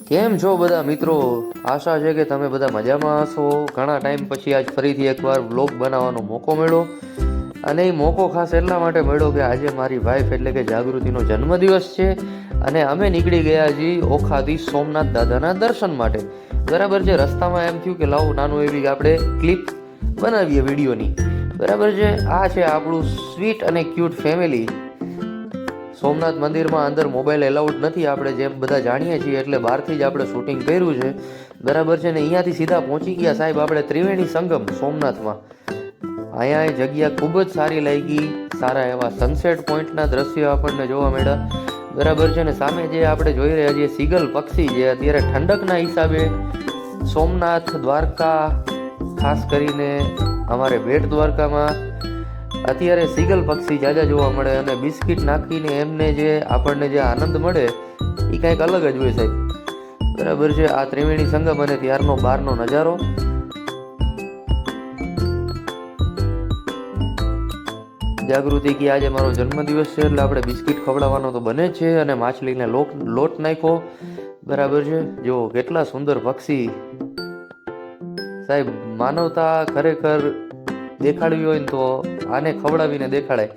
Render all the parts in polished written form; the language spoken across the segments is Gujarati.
કેમ છો બધા મિત્રો? આશા છે કે તમે બધા મજામાં હશો. ઘણા ટાઈમ પછી આજ ફરીથી એકવાર વ્લોગ બનાવવાનો મોકો મળ્યો, અને એ મોકો ખાસ એટલા માટે મળ્યો કે આજે મારી વાઈફ એટલે કે જાગૃતિનો જન્મદિવસ છે, અને અમે નીકળી ગયા છીએ ઓખાથી સોમનાથ દાદાના દર્શન માટે. બરાબર છે. રસ્તામાં એમ થયું કે લાવો નાનું એવી આપણે ક્લિપ બનાવીએ વિડીયોની. બરાબર છે. આ છે આપણું સ્વીટ અને ક્યુટ ફેમિલી. સોમનાથ મંદિરમાં અંદર મોબાઈલ એલાઉડ નથી, આપણે જેમ બધા જાણીએ છીએ, એટલે બહારથી જ આપણે શૂટિંગ કર્યું છે. બરાબર છે ને. અહીંયાથી સીધા પહોંચી ગયા સાહેબ આપણે ત્રિવેણી સંગમ સોમનાથમાં. અહીંયા એ જગ્યા ખૂબ જ સારી લાગી. સારા એવા સનસેટ પોઈન્ટના દ્રશ્યો આપણને જોવા મળ્યા. બરાબર છે ને. સામે જે આપણે જોઈ રહ્યા છીએ સીગલ પક્ષી, જે અત્યારે ઠંડકના હિસાબે સોમનાથ દ્વારકા, ખાસ કરીને અમારે બેટ દ્વારકામાં અત્યારે સીગલ પક્ષી જાજા જોવા મળે, અને બિસ્કિટ નાખીને એમને જે આપણને જે આનંદ મળે એ કંઈક અલગ જ હોય સાહેબ. બરાબર છે. આ ત્રિવેણી સંગમ અને ત્યારનો બહારનો નજારો. જાગૃતિ કે આજે મારો જન્મદિવસ છે એટલે આપણે બિસ્કિટ ખવડાવવાનો તો બને જ છે, અને માછલીને લોટ નાખ્યો. બરાબર છે. જો કેટલા સુંદર પક્ષી સાહેબ. માનવતા ખરેખર દેખાડવી હોય ને તો આને ખવડાવીને દેખાડાય.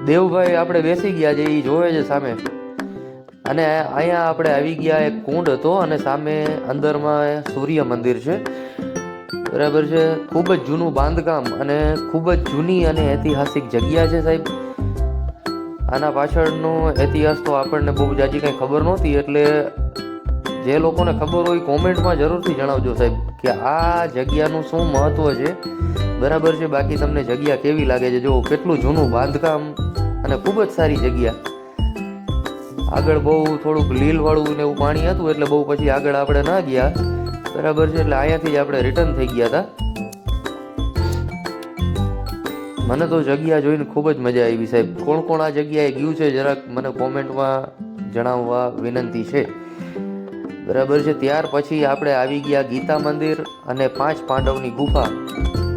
દેવભાઈ આપણે બેસી ગયા છે, એ જોવે છે સામે. અને અહીંયા આપણે આવી ગયા, એક કુંડ હતો અને સામે અંદરમાં સૂર્ય મંદિર છે. બરાબર છે. ખૂબ જ જૂનું બાંધકામ અને ખૂબ જ જૂની અને ઐતિહાસિક જગ્યા છે સાહેબ. આના પાછળનો ઇતિહાસ તો આપણને બહુ જાજી કંઈ ખબર નહોતી, એટલે જે લોકોને ખબર હોય કોમેન્ટમાં જરૂરથી જણાવજો સાહેબ કે આ જગ્યાનું શું મહત્વ છે. બરાબર છે. બાકી તમને જગ્યા કેવી લાગે છે? જો કેટલું જૂનું બાંધકામ અને ખૂબ જ સારી જગ્યા. આગળ બહુ થોડુંક લીલવાળું ને એવું પાણી હતું, એટલે બહુ પછી આગળ આપણે ના ગયા. બરાબર છે. એટલે અહીંયાથી જ આપણે રિટર્ન થઈ ગયા હતા. મને તો જગ્યા જોઈને ખૂબ જ મજા આવી સાહેબ. કોણ કોણ આ જગ્યાએ ગયું છે જરાક મને કોમેન્ટમાં જણાવવા વિનંતી છે. બરાબર છે. ત્યાર પછી આપણે આવી ગયા ગીતા મંદિર અને 5 પાંડવની ગુફા.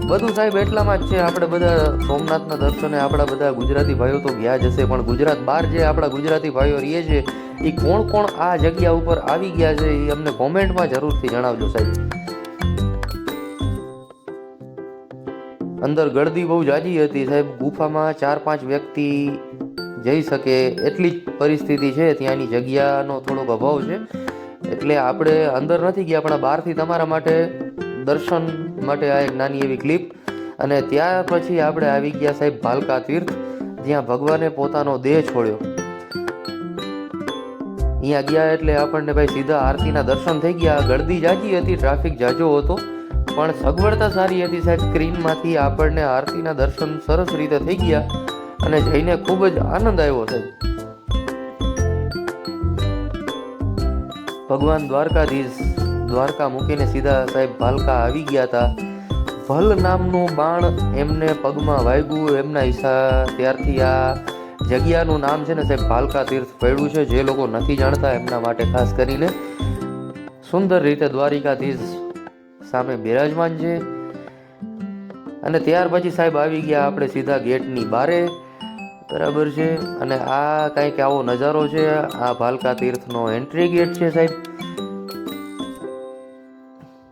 બધું સાહેબ એટલામાં જ છે. આપણે બધા સોમનાથના દર્શને આપણા બધા ગુજરાતી ભાઈઓ તો ગયા જ હશે, પણ ગુજરાત બહાર જે આપણા ગુજરાતી ભાઈઓ રહીએ છે એ કોણ કોણ આ જગ્યા ઉપર આવી ગયા છે એ અમને કોમેન્ટમાં જરૂરથી જણાવજો સાહેબ. અંદર ગળદી બહુ જાજી હતી સાહેબ. ગુફામાં 4-5 વ્યક્તિ જઈ શકે એટલી જ પરિસ્થિતિ છે. ત્યાંની જગ્યાનો થોડોક અભાવ છે, એટલે આપણે અંદર નથી ગયા, પણ બહારથી તમારા માટે દર્શન માટે આ એક નાની એવી ક્લિપ. અને ત્યાર પછી આપણે આવી ગયા સાહેબ ભાલકા તીર્થ, જ્યાં ભગવાને પોતાનો દેહ છોડ્યો. અહીંયા ગયા એટલે આપણને ભાઈ સીધા આરતીના દર્શન થઈ ગયા. ગળદી જાજી હતી, ટ્રાફિક જાજો હતો, પણ સગવડતા સારી હતી સાહેબ. સ્ક્રીનમાંથી આપણને આરતીના દર્શન સરસ રીતે થઈ ગયા, અને જઈને ખૂબ જ આનંદ આવ્યો સાહેબ. ભગવાન દ્વારકાધીશ દ્વારકા મૂકીને સીધા સાહેબ ભાલકા આવી ગયા હતા. ભલ નામનું બાણ એમને પગમાં વાગ્યું, એમના ત્યારથી આ જગ્યાનું નામ છે ને સાહેબ ભાલકા તીર્થ પડ્યું છે. જે લોકો નથી જાણતા એમના માટે ખાસ કરીને સુંદર રીતે દ્વારિકાધીશ સામે બિરાજમાન છે. અને ત્યાર પછી સાહેબ આવી ગયા આપણે સીધા ગેટની બારે. બરાબર છે. અને આ કંઈક આવો નજારો છે. આ ભાલકા તીર્થનો એન્ટ્રી ગેટ છે સાહેબ.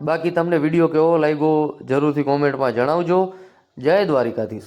બાકી તમને વિડીયો કેવો લાગ્યો જરૂરથી કોમેન્ટમાં જણાવજો. જય દ્વારિકાધીશ.